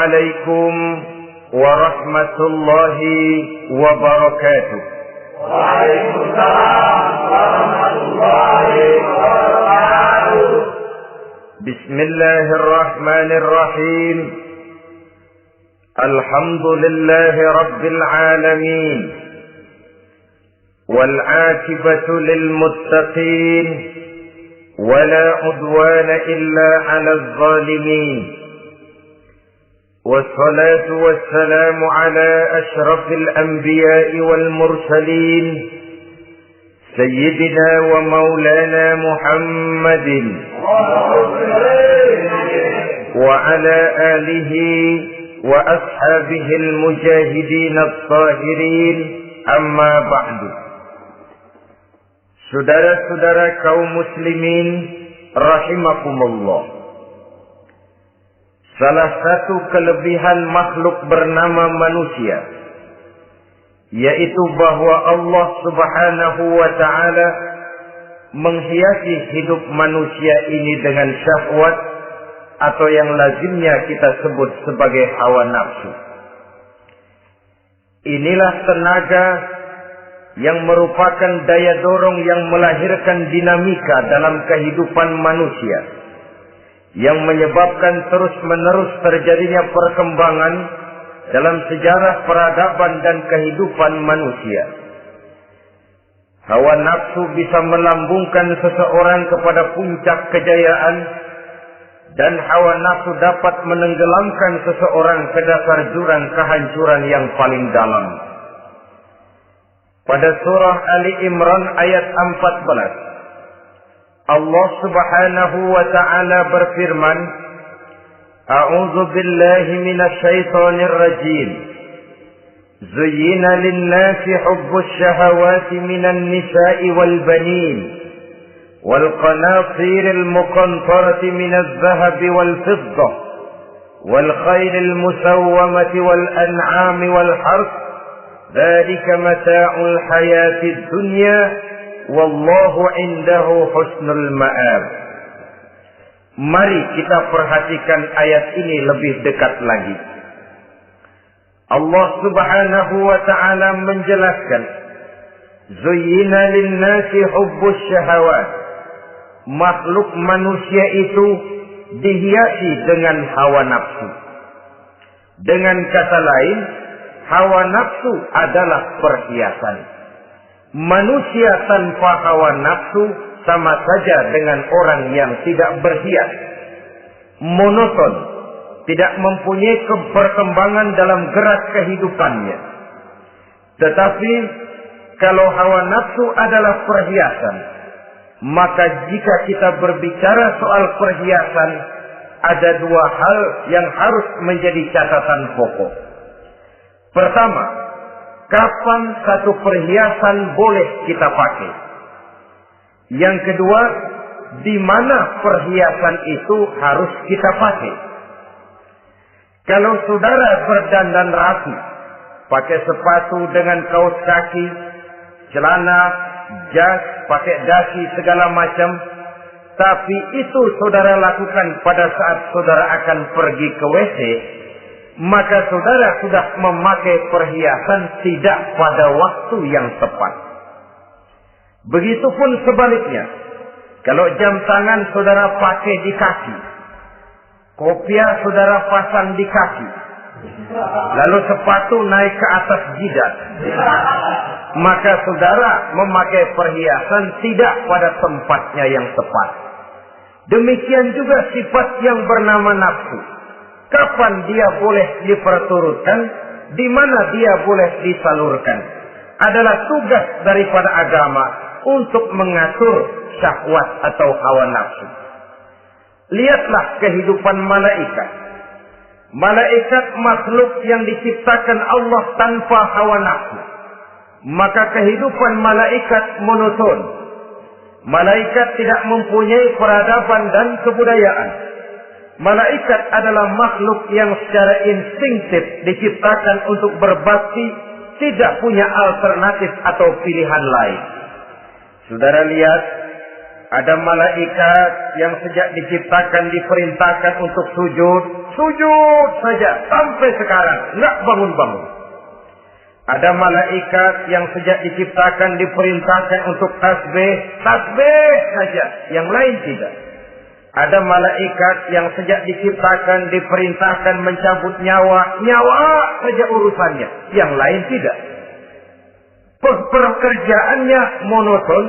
عليكم ورحمة الله وبركاته. وعليكم السلام ورحمة الله وبركاته. بسم الله الرحمن الرحيم. الحمد لله رب العالمين، والعاقبة للمتقين، ولا عدوان إلا على الظالمين، والصلاة والسلام على أشرف الأنبياء والمرسلين سيدنا ومولانا محمد وعلى آله وأصحابه المجاهدين الطاهرين. أما بعد. Saudara-saudara kaum muslimin rahimakumullah, salah satu kelebihan makhluk bernama manusia, yaitu bahwa Allah subhanahu wa ta'ala menghiasi hidup manusia ini dengan syahwat, atau yang lazimnya kita sebut sebagai hawa nafsu. Inilah tenaga yang merupakan daya dorong yang melahirkan dinamika dalam kehidupan manusia, yang menyebabkan terus-menerus terjadinya perkembangan dalam sejarah peradaban dan kehidupan manusia. Hawa nafsu bisa melambungkan seseorang kepada puncak kejayaan, dan hawa nafsu dapat menenggelamkan seseorang ke dasar jurang kehancuran yang paling dalam. Pada surah Ali Imran ayat 14, Allah subhanahu wa ta'ala berfirman, A'udzu billahi minasy syaithanir rajim. Zuyyina lin-nasi hubbus syahawati minan nisa'i wal banin wal qanatiril muqantarati minadh dhahabi wal fiddah wal khayril musawwamati wal an'ami wal harth. Dzalika mata'ul hayatid dunya wallahu 'indahu husnul ma'ab. Mari kita perhatikan ayat ini lebih dekat lagi. Allah subhanahu wa ta'ala menjelaskan, Zuyyina lin-nasi hubbus syahawat. Makhluk manusia itu dihiasi dengan hawa nafsu. Dengan kata lain, hawa nafsu adalah perhiasan. Manusia tanpa hawa nafsu sama saja dengan orang yang tidak berhias, monoton, tidak mempunyai perkembangan dalam gerak kehidupannya. Tetapi kalau hawa nafsu adalah perhiasan, maka jika kita berbicara soal perhiasan, ada dua hal yang harus menjadi catatan pokok. Pertama, kapan satu perhiasan boleh kita pakai? Yang kedua, di mana perhiasan itu harus kita pakai? Kalau saudara berdandan rapi, pakai sepatu dengan kaos kaki, celana, jas, pakai dasi segala macam, tapi itu saudara lakukan pada saat saudara akan pergi ke WC, maka saudara sudah memakai perhiasan tidak pada waktu yang tepat. Begitupun sebaliknya, kalau jam tangan saudara pakai di kaki, kopiah saudara pasang di kaki, lalu sepatu naik ke atas jidat, maka saudara memakai perhiasan tidak pada tempatnya yang tepat. Demikian juga sifat yang bernama nafsu. Kapan dia boleh diperturutkan, di mana dia boleh disalurkan, adalah tugas daripada agama untuk mengatur syahwat atau hawa nafsu. Lihatlah kehidupan malaikat. Malaikat makhluk yang diciptakan Allah tanpa hawa nafsu. Maka kehidupan malaikat monoton. Malaikat tidak mempunyai peradaban dan kebudayaan. Malaikat adalah makhluk yang secara instinktif diciptakan untuk berbakti, tidak punya alternatif atau pilihan lain. Saudara lihat, ada malaikat yang sejak diciptakan diperintahkan untuk sujud, sujud saja sampai sekarang, enggak bangun-bangun. Ada malaikat yang sejak diciptakan diperintahkan untuk tasbih, tasbih saja, yang lain tidak. Ada malaikat yang sejak diciptakan diperintahkan mencabut nyawa, nyawa saja urusannya, yang lain tidak. Pekerjaannya monoton,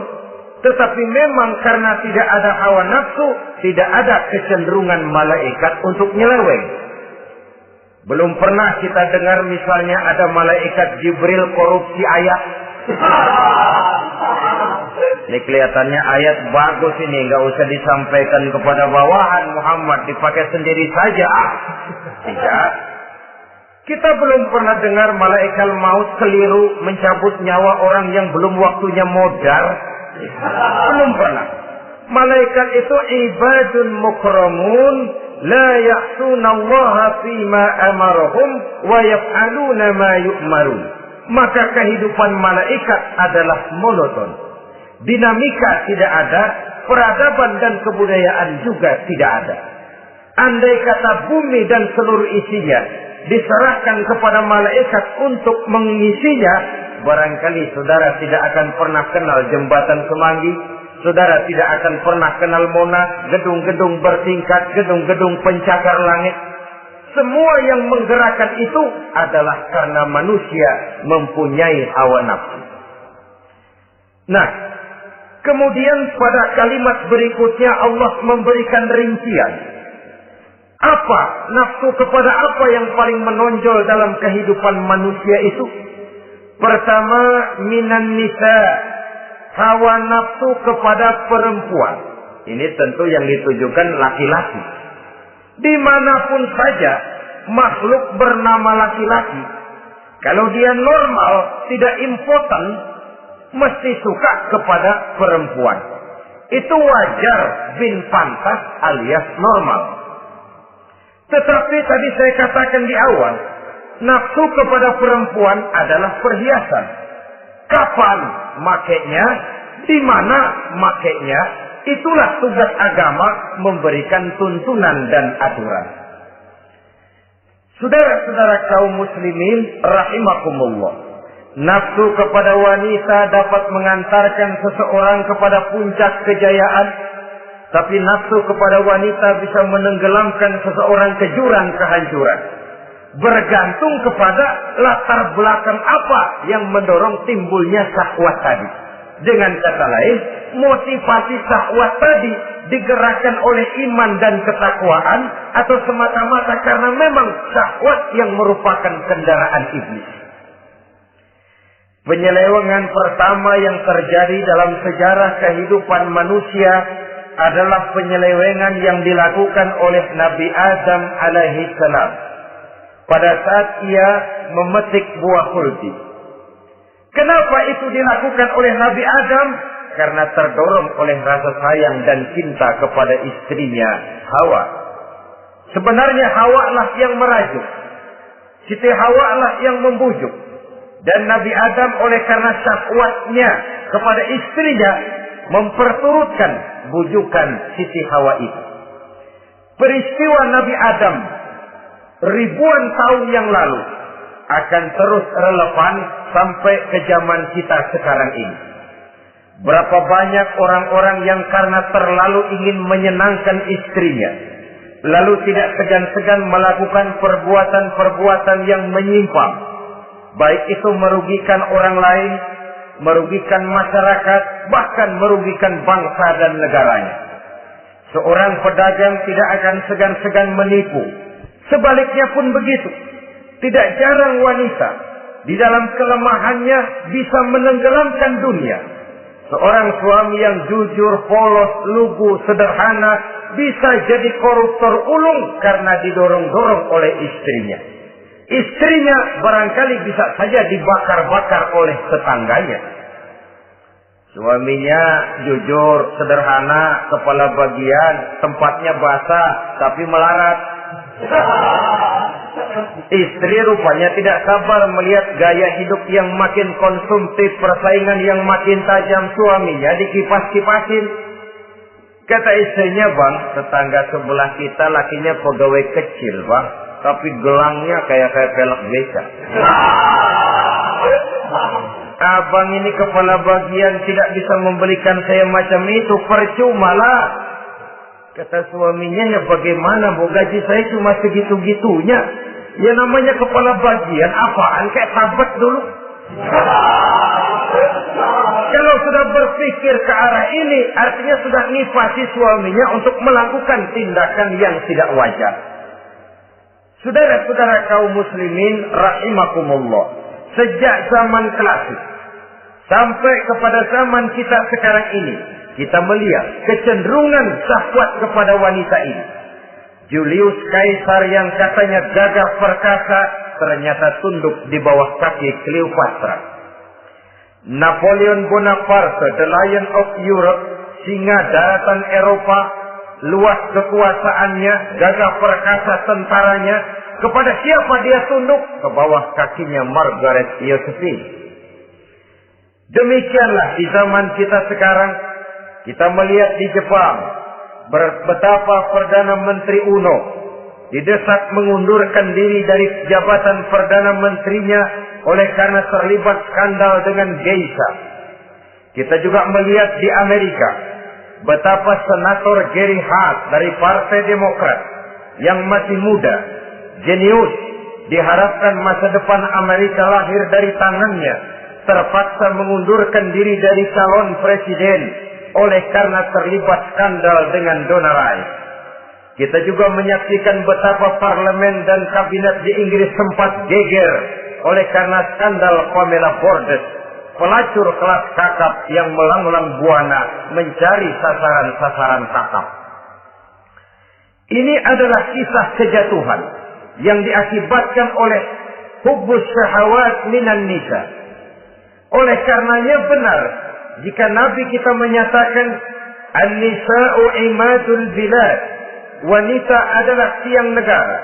tetapi memang karena tidak ada hawa nafsu, tidak ada kecenderungan malaikat untuk nyeleweng. Belum pernah kita dengar misalnya ada malaikat Jibril korupsi ayat. Ini kelihatannya ayat bagus ini, nggak usah disampaikan kepada bawahan Muhammad, dipakai sendiri saja. Tidak. Kita belum pernah dengar malaikat maut keliru mencabut nyawa orang yang belum waktunya modar. Belum pernah. Malaikat itu ibadun mukramun, la ya'sunallaha fima amarahum wa yaf'aluna ma yu'marun. Maka kehidupan malaikat adalah monoton. Dinamika tidak ada, peradaban dan kebudayaan juga tidak ada. Andai kata bumi dan seluruh isinya diserahkan kepada malaikat untuk mengisinya, barangkali saudara tidak akan pernah kenal jembatan Semanggi, saudara tidak akan pernah kenal Monas, gedung-gedung bertingkat, gedung-gedung pencakar langit. Semua yang menggerakkan itu adalah karena manusia mempunyai hawa nafsu. Nah, kemudian pada kalimat berikutnya Allah memberikan rincian. Apa nafsu kepada apa yang paling menonjol dalam kehidupan manusia itu? Pertama, minan nisa, hawa nafsu kepada perempuan. Ini tentu yang ditujukan laki-laki. Dimanapun saja makhluk bernama laki-laki, kalau dia normal, tidak impoten, mesti suka kepada perempuan. Itu wajar, bin pantas alias normal. Tetapi tadi saya katakan di awal, nafsu kepada perempuan adalah perhiasan. Kapan makainya, di mana makainya, itulah tugas agama memberikan tuntunan dan aturan. Saudara-saudara kaum muslimin rahimakumullah, nafsu kepada wanita dapat mengantarkan seseorang kepada puncak kejayaan, tapi nafsu kepada wanita bisa menenggelamkan seseorang ke jurang kehancuran. Bergantung kepada latar belakang apa yang mendorong timbulnya syahwat tadi. Dengan kata lain, motivasi syahwat tadi digerakkan oleh iman dan ketakwaan, atau semata-mata karena memang syahwat yang merupakan kendaraan iblis. Penyelewengan pertama yang terjadi dalam sejarah kehidupan manusia adalah penyelewengan yang dilakukan oleh Nabi Adam alaihi salam pada saat ia memetik buah khuldi. Kenapa itu dilakukan oleh Nabi Adam? Karena terdorong oleh rasa sayang dan cinta kepada istrinya Hawa. Sebenarnya Hawa lah yang merajuk, Siti Hawa lah yang membujuk, dan Nabi Adam oleh karena syahwatnya kepada istrinya memperturutkan bujukan Siti Hawa itu. Peristiwa Nabi Adam ribuan tahun yang lalu akan terus relevan sampai ke zaman kita sekarang ini. Berapa banyak orang-orang yang karena terlalu ingin menyenangkan istrinya, lalu tidak segan-segan melakukan perbuatan-perbuatan yang menyimpang, baik itu merugikan orang lain, merugikan masyarakat, bahkan merugikan bangsa dan negaranya. Seorang pedagang tidak akan segan-segan menipu. Sebaliknya pun begitu. Tidak jarang wanita di dalam kelemahannya bisa menenggelamkan dunia. Seorang suami yang jujur, polos, lugu, sederhana bisa jadi koruptor ulung karena didorong-dorong oleh istrinya. Istrinya barangkali bisa saja dibakar-bakar oleh tetangganya. Suaminya jujur, sederhana, kepala bagian, tempatnya basah tapi melarat. Istri rupanya tidak sabar melihat gaya hidup yang makin konsumtif, persaingan yang makin tajam. Suaminya dikipas-kipasin. Kata istrinya, bang, tetangga sebelah kita lakinya pegawai kecil, bang, tapi gelangnya kayak pelek beca. Abang ini kepala bagian tidak bisa membelikan saya macam itu, percuma lah. Kata suaminya, ya bagaimana, bu, gaji saya cuma segitu-gitunya. Ya namanya kepala bagian, apaan, kayak tabat dulu. Kalau sudah berpikir ke arah ini, artinya sudah nifasi suaminya untuk melakukan tindakan yang tidak wajar. Saudara-saudara kaum muslimin rahimakumullah, sejak zaman klasik sampai kepada zaman kita sekarang ini, kita melihat kecenderungan syahwat kepada wanita ini. Julius Caesar yang katanya gagah perkasa ternyata tunduk di bawah kaki Cleopatra. Napoleon Bonaparte, the Lion of Europe, singa daratan Eropa, luas kekuasaannya, gagah perkasa tentaranya, kepada siapa dia tunduk? Ke bawah kakinya Margaret Josephine. Demikianlah di zaman kita sekarang, kita melihat di Jepang, betapa Perdana Menteri Uno didesak mengundurkan diri dari jabatan Perdana Menterinya oleh karena terlibat skandal dengan geisha. Kita juga melihat di Amerika betapa Senator Gary Hart dari Partai Demokrat yang masih muda, jenius, diharapkan masa depan Amerika lahir dari tangannya, terpaksa mengundurkan diri dari calon presiden oleh karena terlibat skandal dengan donor Rice. Kita juga menyaksikan betapa parlemen dan kabinet di Inggris sempat geger oleh karena skandal Pamela Bordes, pelacur kelas kakap yang melanglang buana mencari sasaran-sasaran kakap. Ini adalah kisah kejatuhan yang diakibatkan oleh hubbus syahawat minan nisa. Oleh karenanya benar jika Nabi kita menyatakan an-nisa'u imadul bilad, wanita adalah tiang negara.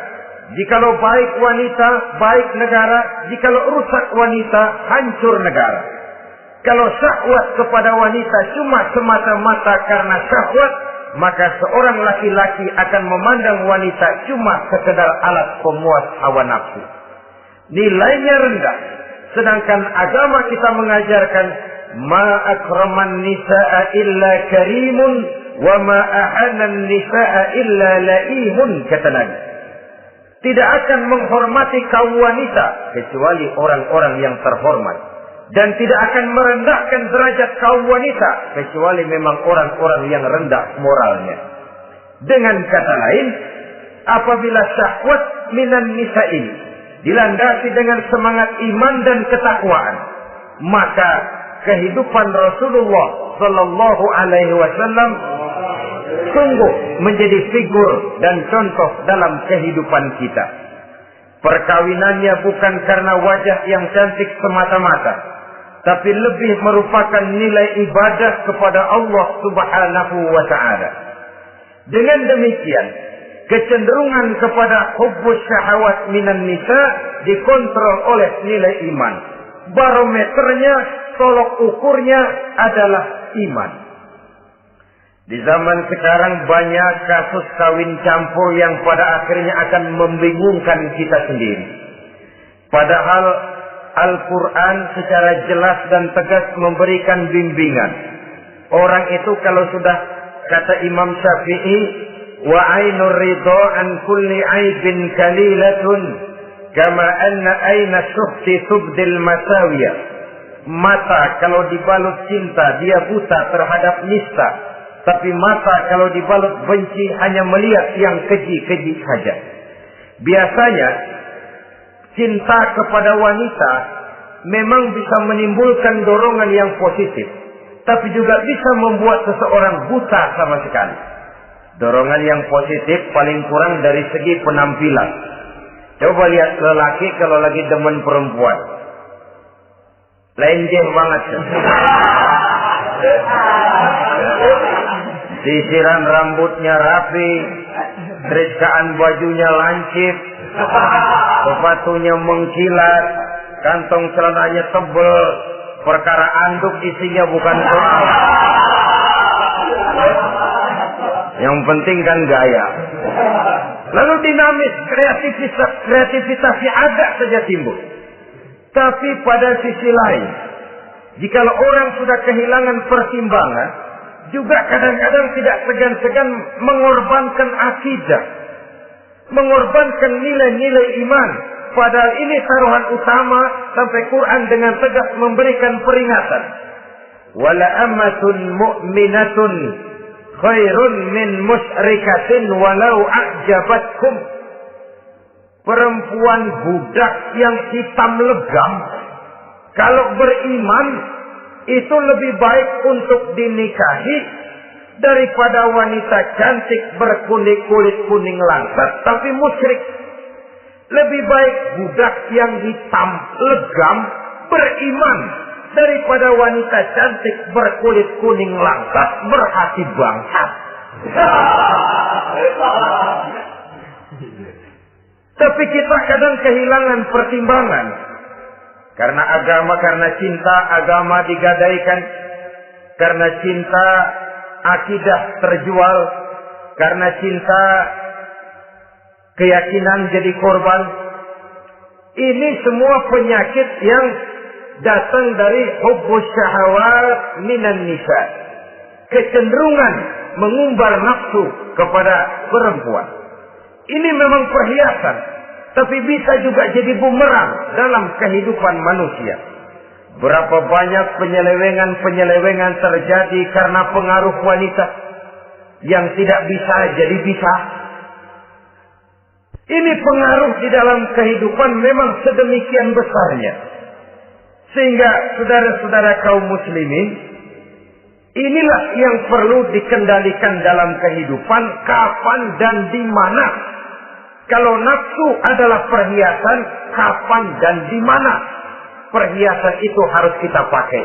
Jikalau baik wanita, baik negara. Jikalau rusak wanita, hancur negara. Kalau syahwat kepada wanita cuma semata-mata karena syahwat, maka seorang laki-laki akan memandang wanita cuma sekedar alat pemuas hawa nafsu. Nilainya rendah. Sedangkan agama kita mengajarkan ma akraman nisa'a illa karimun wa ma ahanan nisa'a illa laimun, kata Nabi. Tidak akan menghormati kaum wanita kecuali orang-orang yang terhormat, dan tidak akan merendahkan derajat kaum wanita kecuali memang orang-orang yang rendah moralnya. Dengan kata lain, apabila syahwat minan nisa ini dilandasi dengan semangat iman dan ketakwaan, maka kehidupan Rasulullah sallallahu alaihi wasallam sungguh menjadi figur dan contoh dalam kehidupan kita. Perkawinannya bukan karena wajah yang cantik semata-mata, tapi lebih merupakan nilai ibadah kepada Allah Subhanahu wa ta'ala. Dengan demikian, kecenderungan kepada hubbus syahawat minan nisa dikontrol oleh nilai iman. Barometernya, tolok ukurnya adalah iman. Di zaman sekarang banyak kasus kawin campur yang pada akhirnya akan membingungkan kita sendiri. Padahal Al-Quran secara jelas dan tegas memberikan bimbingan. Orang itu kalau sudah, kata Imam Syafi'i, wa ainur ridha an kulli aibin kalilatun kama anna aina syuhti tubdil masawiya. Mata kalau dibalut cinta dia buta terhadap nista, tapi mata kalau dibalut benci hanya melihat yang keji-keji saja. Biasanya cinta kepada wanita memang bisa menimbulkan dorongan yang positif, tapi juga bisa membuat seseorang buta sama sekali. Dorongan yang positif paling kurang dari segi penampilan. Coba lihat lelaki kalau lagi demen perempuan, lenjeh banget. Sisiran rambutnya rapi, terikaan bajunya lancip, sepatunya mengkilat, kantong celananya tebel, perkara anduk isinya bukan soal. Yang penting kan gaya. Lalu dinamis, kreativitasnya ada saja timbul. Tapi pada sisi lain, jika orang sudah kehilangan pertimbangan, juga kadang-kadang tidak segan-segan mengorbankan akidah, mengorbankan nilai-nilai iman. Padahal ini taruhan utama, sampai Quran dengan tegas memberikan peringatan. Wala ammatun mu'minatun khairun min musyrikatin walau a'jabatkum. Perempuan budak yang hitam legam, kalau beriman, itu lebih baik untuk dinikahi daripada wanita cantik berkulit kuning langsat tapi musyrik. Lebih baik budak yang hitam legam beriman daripada wanita cantik berkulit kuning langsat berhati bangsat. Tapi kita kadang kehilangan pertimbangan. Karena agama, karena cinta agama digadaikan. Karena cinta akidah terjual. Karena cinta keyakinan jadi korban. Ini semua penyakit yang datang dari hubbus syahawat minan nisa. Kecenderungan mengumbar nafsu kepada perempuan. Ini memang perhiasan, tapi bisa juga jadi bumerang dalam kehidupan manusia. Berapa banyak penyelewengan terjadi karena pengaruh wanita yang tidak bisa jadi bisa. Ini pengaruh di dalam kehidupan memang sedemikian besarnya. Sehingga saudara-saudara kaum muslimin, inilah yang perlu dikendalikan dalam kehidupan, kapan dan di mana. Kalau nafsu adalah perhiasan, kapan dan di mana perhiasan itu harus kita pakai.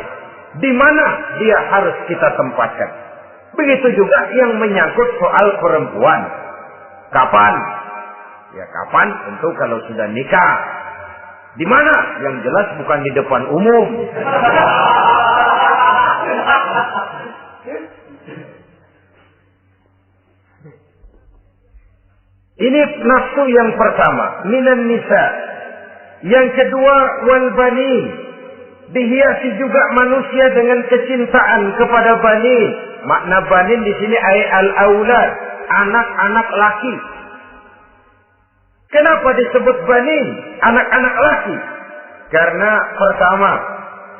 Di mana dia harus kita tempatkan. Begitu juga yang menyangkut soal perempuan. Kapan? Ya kapan? Tentu kalau sudah nikah. Di mana? Yang jelas bukan di depan umum. Ini nafsu yang pertama, minan nisa. Yang kedua, wal banin. Dihiasi juga manusia dengan kecintaan kepada banin. Makna banin di sini ay al-aulad, anak-anak laki. Kenapa disebut banin, anak-anak laki? Karena pertama,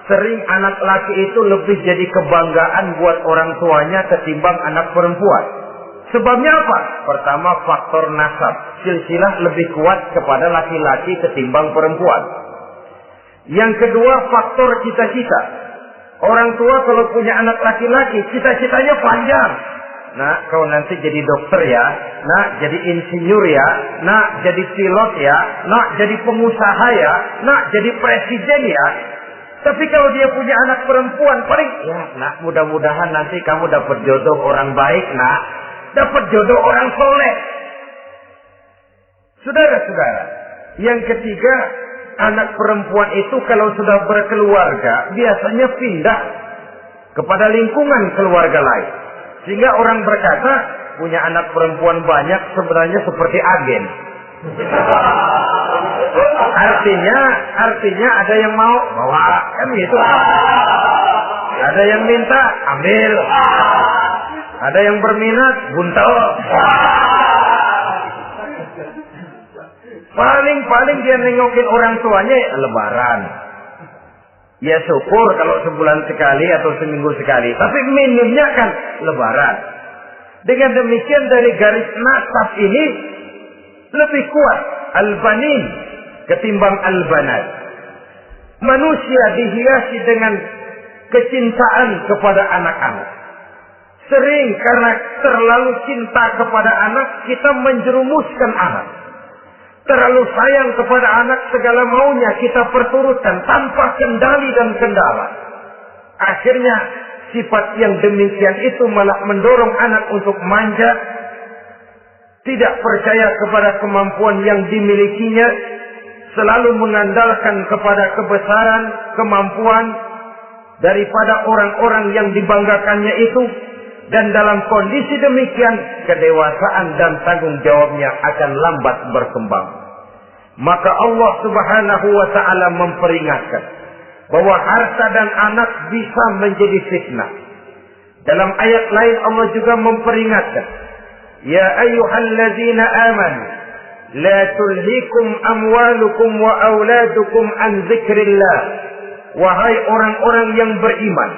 sering anak laki itu lebih jadi kebanggaan buat orang tuanya ketimbang anak perempuan. Sebabnya apa? Pertama, faktor nasab. Silsilah lebih kuat kepada laki-laki ketimbang perempuan. Yang kedua, faktor cita-cita. Orang tua kalau punya anak laki-laki, cita-citanya panjang. Nak, kau nanti jadi dokter ya. Nak, jadi insinyur ya. Nak, jadi pilot ya. Nak, jadi pengusaha ya. Nak, jadi presiden ya. Tapi kalau dia punya anak perempuan, paling, ya nak, mudah-mudahan nanti kamu dapat jodoh orang baik, nak. Dapat jodoh orang soleh. Saudara-saudara, yang ketiga, anak perempuan itu kalau sudah berkeluarga, biasanya pindah kepada lingkungan keluarga lain. Sehingga orang berkata, punya anak perempuan banyak sebenarnya seperti agen. Artinya ada yang mau bawa, kan gitu. Ada yang minta, ambil. Ada yang berminat, buntel. Paling dia nengokin orang tuanya lebaran. Ya syukur kalau sebulan sekali atau seminggu sekali. Tapi minimnya kan lebaran. Dengan demikian dari garis nasab ini lebih kuat al-banin ketimbang al-banat. Manusia dihiasi dengan kecintaan kepada anak-anak. Sering karena terlalu cinta kepada anak, kita menjerumuskan anak. Terlalu sayang kepada anak, segala maunya kita perturutkan tanpa kendali dan kendala. Akhirnya sifat yang demikian itu malah mendorong anak untuk manja, tidak percaya kepada kemampuan yang dimilikinya, selalu mengandalkan kepada kebesaran, kemampuan daripada orang-orang yang dibanggakannya itu. Dan dalam kondisi demikian, kedewasaan dan tanggung jawabnya akan lambat berkembang. Maka Allah Subhanahu wa ta'ala memperingatkan bahwa harta dan anak bisa menjadi fitnah. Dalam ayat lain Allah juga memperingatkan, ya ayyuhalladzina amanu la tulhikum amwalukum wa auladukum an dzikrillah. Wahai orang-orang yang beriman,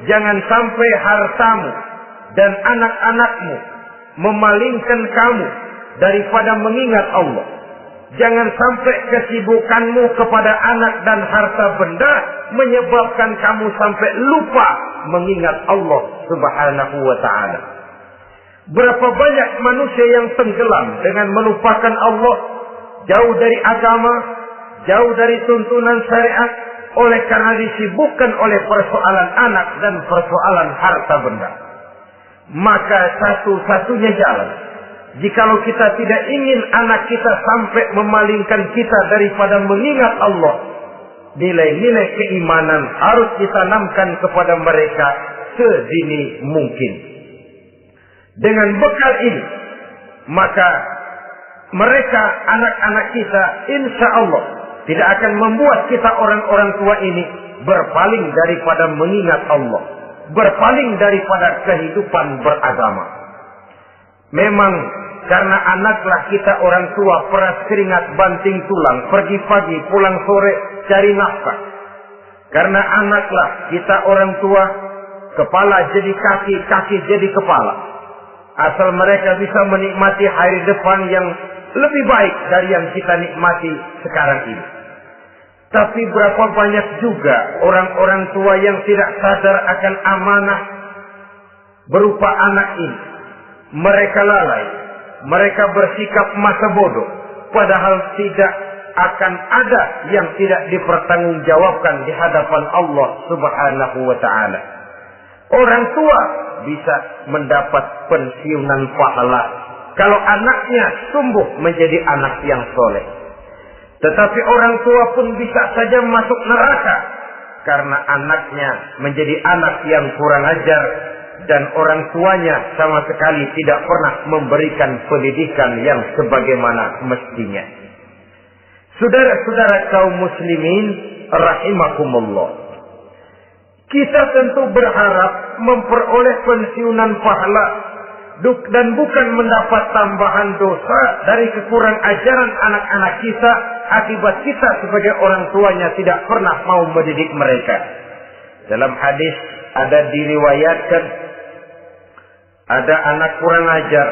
jangan sampai hartamu dan anak-anakmu memalingkan kamu daripada mengingat Allah. Jangan sampai kesibukanmu kepada anak dan harta benda menyebabkan kamu sampai lupa mengingat Allah Subhanahu wa ta'ala. Berapa banyak manusia yang tenggelam dengan melupakan Allah, jauh dari agama, jauh dari tuntunan syariat, oleh karena disibukkan oleh persoalan anak dan persoalan harta benda. Maka satu-satunya jalan, jikalau kita tidak ingin anak kita sampai memalingkan kita daripada mengingat Allah, nilai-nilai keimanan harus ditanamkan kepada mereka sedini mungkin. Dengan bekal ini, maka mereka, anak-anak kita, insya Allah tidak akan membuat kita orang-orang tua ini berpaling daripada mengingat Allah, berpaling daripada kehidupan beragama. Memang karena anaklah kita orang tua peras keringat banting tulang, pergi pagi pulang sore cari nafkah. Karena anaklah kita orang tua kepala jadi kaki, kaki jadi kepala. Asal mereka bisa menikmati hari depan yang lebih baik dari yang kita nikmati sekarang ini. Tapi berapa banyak juga orang-orang tua yang tidak sadar akan amanah berupa anak ini. Mereka lalai, mereka bersikap masa bodoh, padahal tidak akan ada yang tidak dipertanggungjawabkan di hadapan Allah Subhanahu wa ta'ala. Orang tua bisa mendapat pensiunan pahala kalau anaknya tumbuh menjadi anak yang soleh. Tetapi orang tua pun bisa saja masuk neraka karena anaknya menjadi anak yang kurang ajar dan orang tuanya sama sekali tidak pernah memberikan pendidikan yang sebagaimana mestinya. Saudara-saudara kaum muslimin rahimakumullah, kita tentu berharap memperoleh pensiunan pahala dan bukan mendapat tambahan dosa dari kekurang ajaran anak-anak kita akibat kita sebagai orang tuanya tidak pernah mau mendidik mereka. Dalam hadis ada diriwayatkan, ada anak kurang ajar,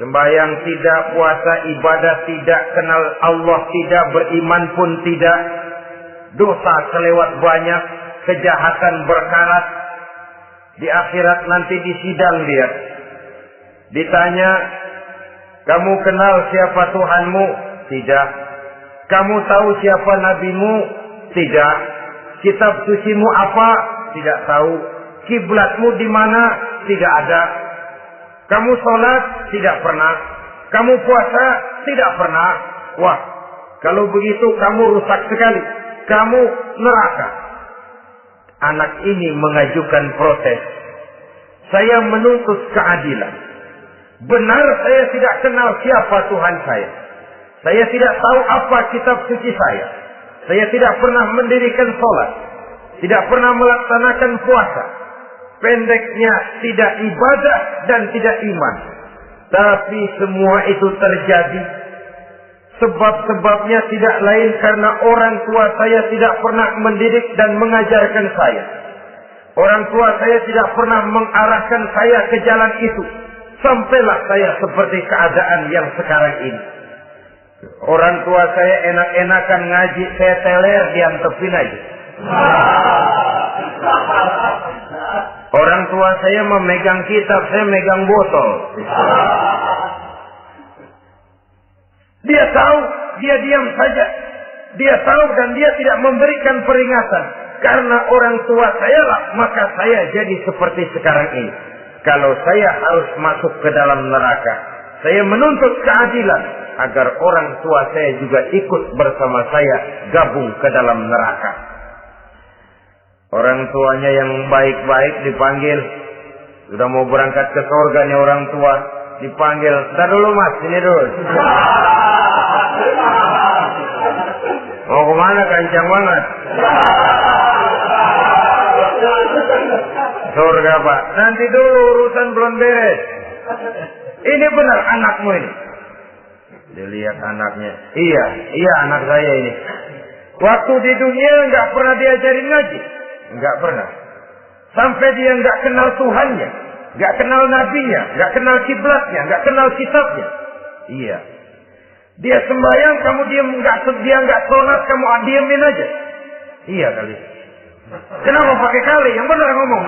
sembahyang tidak, puasa ibadah tidak, kenal Allah tidak, beriman pun tidak, dosa kelewat banyak, kejahatan berkarat. Di akhirat nanti disidang dia, ditanya, kamu kenal siapa Tuhanmu? Tidak. Kamu tahu siapa nabimu? Tidak. Kitab sucimu apa? Tidak tahu. Kiblatmu di mana? Tidak ada. Kamu sholat? Tidak pernah. Kamu puasa? Tidak pernah. Wah, kalau begitu kamu rusak sekali. Kamu neraka. Anak ini mengajukan protes. Saya menuntut keadilan. Benar saya tidak kenal siapa Tuhan saya. Saya tidak tahu apa kitab suci saya. Saya tidak pernah mendirikan sholat. Tidak pernah melaksanakan puasa. Pendeknya tidak ibadah dan tidak iman. Tapi semua itu terjadi. Sebab-sebabnya tidak lain karena orang tua saya tidak pernah mendidik dan mengajarkan saya. Orang tua saya tidak pernah mengarahkan saya ke jalan itu. Sampailah saya seperti keadaan yang sekarang ini. Orang tua saya enak-enakan ngaji, saya teler diantepin aja. Orang tua saya memegang kitab, saya megang botol. Dia tahu, dia diam saja. Dia tahu dan dia tidak memberikan peringatan. Karena orang tua saya lah, maka saya jadi seperti sekarang ini. Kalau saya harus masuk ke dalam neraka, saya menuntut keadilan agar orang tua saya juga ikut bersama saya gabung ke dalam neraka. Orang tuanya yang baik-baik dipanggil, Sudah mau berangkat ke surga nih orang tua, dipanggil, "Ntar dulu Mas, sini dulu." Mau kemana, kencang banget? Surga Pak. Nanti dulu, urusan belum beres. Ini benar anakmu ini. Dilihat anaknya. Iya anak saya ini. Waktu di dunia nggak pernah diajarin ngaji. Nggak pernah. Sampai dia nggak kenal Tuhannya. Nggak kenal nabinya. Nggak kenal kiblatnya. Nggak kenal kitabnya. Iya. Dia sembahyang, kamu diam, dia nggak sholat, kamu diemin aja. Iya kali. Kenapa pakai kali? Yang benar ngomong.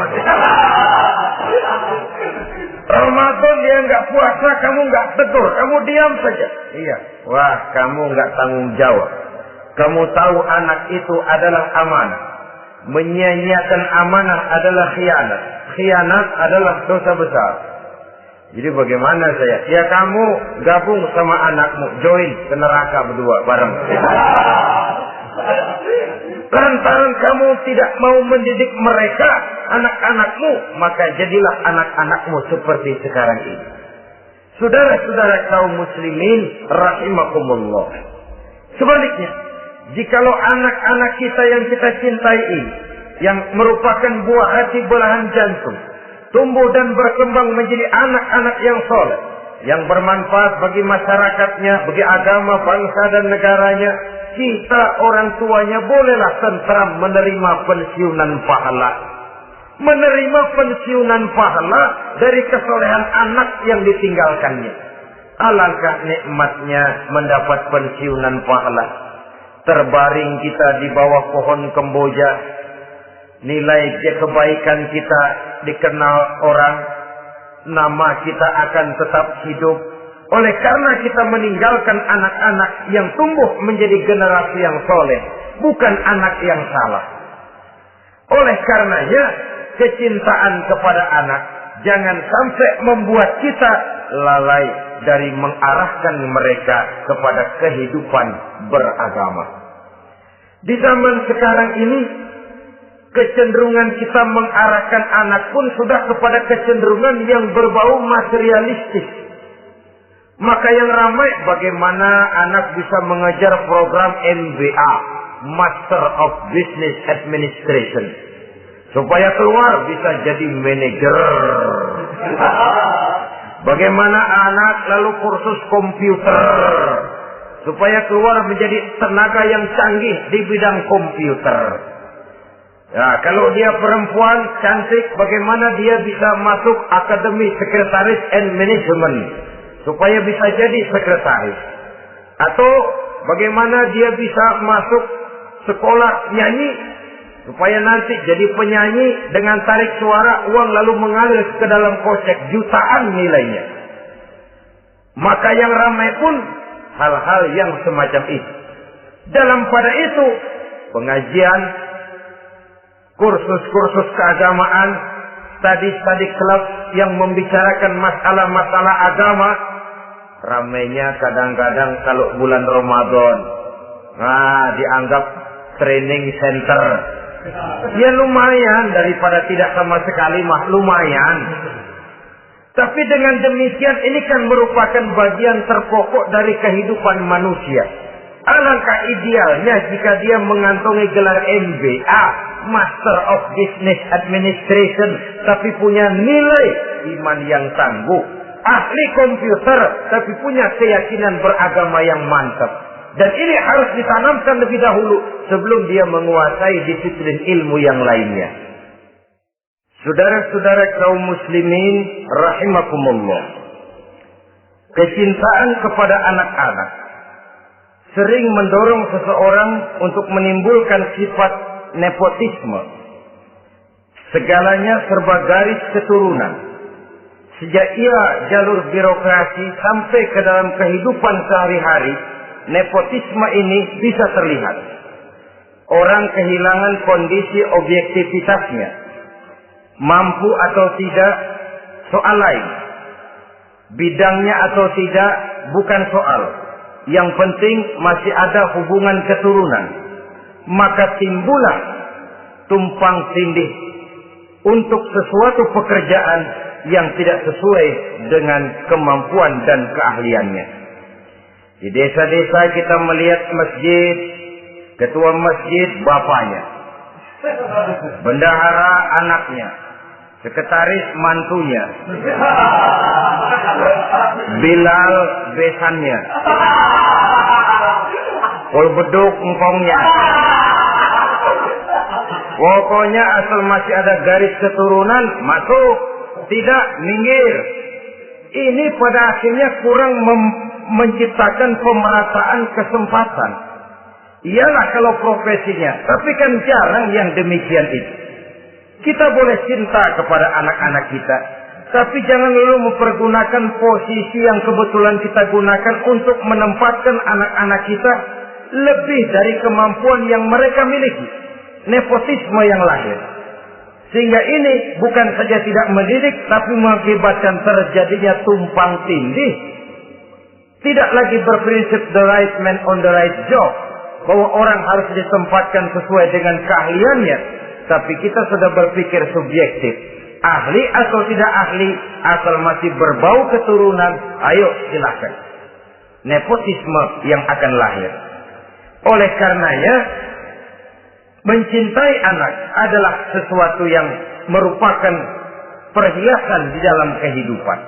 Ramadan dia nggak puasa, kamu nggak tegur, kamu diam saja. Iya. Wah, kamu nggak tanggung jawab. Kamu tahu anak itu adalah amanah. Menyia-nyiakan amanah adalah khianat. Khianat adalah dosa besar. Jadi bagaimana saya? Ya kamu gabung sama anakmu, join ke neraka berdua bareng. Lantaran kamu tidak mau mendidik mereka, anak-anakmu, maka jadilah anak-anakmu seperti sekarang ini. Saudara-saudara kaum muslimin rahimakumullah. Sebaliknya, jikalau anak-anak kita yang kita cintai ini, yang merupakan buah hati belahan jantung, tumbuh dan berkembang menjadi anak-anak yang soleh, yang bermanfaat bagi masyarakatnya, bagi agama, bangsa dan negaranya, kita orang tuanya bolehlah tentram menerima pensiunan pahala. Menerima pensiunan pahala dari kesolehan anak yang ditinggalkannya. Alangkah nikmatnya mendapat pensiunan pahala. Terbaring kita di bawah pohon kemboja. Nilai kebaikan kita dikenal orang. Nama kita akan tetap hidup. Oleh karena kita meninggalkan anak-anak yang tumbuh menjadi generasi yang soleh. Bukan anak yang salah. Oleh karenanya, kecintaan kepada anak jangan sampai membuat kita lalai dari mengarahkan mereka kepada kehidupan beragama. Di zaman sekarang ini, kecenderungan kita mengarahkan anak pun sudah kepada kecenderungan yang berbau materialistis. Maka yang ramai bagaimana anak bisa mengejar program MBA, Master of Business Administration, supaya keluar bisa jadi manajer. Bagaimana anak lalu kursus komputer, supaya keluar menjadi tenaga yang canggih di bidang komputer. Ya, kalau dia perempuan cantik, bagaimana dia bisa masuk Akademi Sekretaris and Management, supaya bisa jadi sekretaris. Atau bagaimana dia bisa masuk sekolah nyanyi, supaya nanti jadi penyanyi dengan tarik suara, uang lalu mengalir ke dalam kocek jutaan nilainya. Maka yang ramai pun hal-hal yang semacam itu. Dalam pada itu, pengajian, kursus-kursus keagamaan, study club yang membicarakan masalah-masalah agama, ramainya kadang-kadang kalau bulan Ramadan, dianggap training center. Ya lumayan, daripada tidak sama sekali mah lumayan. Tapi dengan demikian ini kan merupakan bagian terpokok dari kehidupan manusia. Alangkah idealnya jika dia mengantongi gelar MBA, Master of Business Administration, tapi punya nilai iman yang tangguh, ahli komputer, tapi punya keyakinan beragama yang mantap. Dan ini harus ditanamkan lebih dahulu sebelum dia menguasai disiplin ilmu yang lainnya. Saudara-saudara kaum muslimin rahimakumullah. Kecintaan kepada anak-anak sering mendorong seseorang untuk menimbulkan sifat nepotisme. Segalanya serba garis keturunan. Sejak ia jalur birokrasi sampai ke dalam kehidupan sehari-hari, nepotisme ini bisa terlihat. Orang kehilangan kondisi objektivitasnya. Mampu atau tidak, soal lain. Bidangnya atau tidak, bukan soal. Yang penting masih ada hubungan keturunan. Maka timbullah tumpang tindih untuk sesuatu pekerjaan yang tidak sesuai dengan kemampuan dan keahliannya. Di desa-desa kita melihat masjid, ketua masjid bapaknya, bendahara anaknya, sekretaris mantunya, Bilal besannya, polbeduk engkongnya. Pokoknya asal masih ada garis keturunan, masuk, tidak minggir. Ini pada akhirnya kurang menciptakan pemerataan kesempatan. Iyalah kalau profesinya, tapi kan jarang yang demikian itu. Kita boleh cinta kepada anak-anak kita, tapi jangan lalu mempergunakan posisi yang kebetulan kita gunakan untuk menempatkan anak-anak kita lebih dari kemampuan yang mereka miliki. Nepotisme yang lahir. Sehingga ini bukan saja tidak mendidik, tapi mengakibatkan terjadinya tumpang tindih. Tidak lagi berprinsip the right man on the right job, bahwa orang harus ditempatkan sesuai dengan keahliannya, tapi kita sudah berpikir subjektif. Ahli atau tidak ahli, asal masih berbau keturunan, ayo silakan. Nepotisme yang akan lahir. Oleh karenanya, mencintai anak adalah sesuatu yang merupakan perhiasan di dalam kehidupan.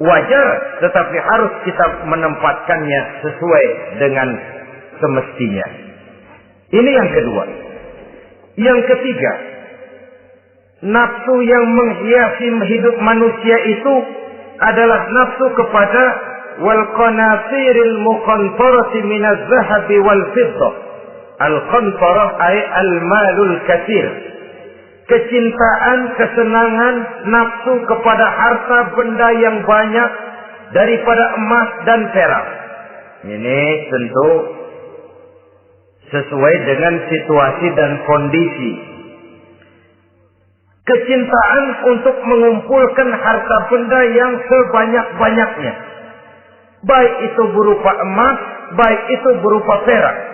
Wajar, tetapi harus kita menempatkannya sesuai dengan semestinya. Ini yang kedua. Yang ketiga, nafsu yang menghiasi hidup manusia itu adalah nafsu kepada wal qanatiril muqantarati minaz zahabi wal fiddah. Al-qantarah ay al-malul katsir. Kecintaan, kesenangan, nafsu kepada harta benda yang banyak daripada emas dan perak. Ini tentu sesuai dengan situasi dan kondisi. Kecintaan untuk mengumpulkan harta benda yang sebanyak-banyaknya. Baik itu berupa emas, baik itu berupa perak.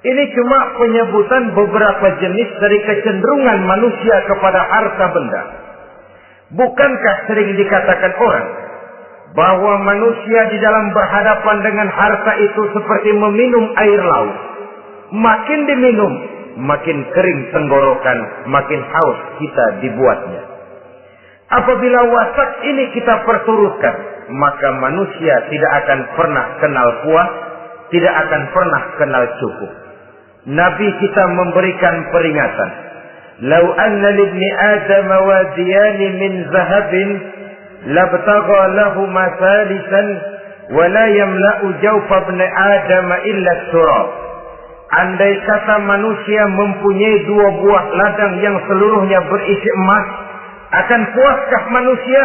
Ini cuma penyebutan beberapa jenis dari kecenderungan manusia kepada harta benda. Bukankah sering dikatakan orang bahwa manusia di dalam berhadapan dengan harta itu seperti meminum air laut. Makin diminum, makin kering tenggorokan, makin haus kita dibuatnya. Apabila watak ini kita perturutkan, maka manusia tidak akan pernah kenal puas, tidak akan pernah kenal cukup. Nabi kita memberikan peringatan. Lau anna libni Adam wadiyan min zahabin labtagha lahuma thalithan wa la yamla'u jawfa ibni Adam illa turab. Andai kata manusia mempunyai dua buah ladang yang seluruhnya berisi emas, akan puaskah manusia?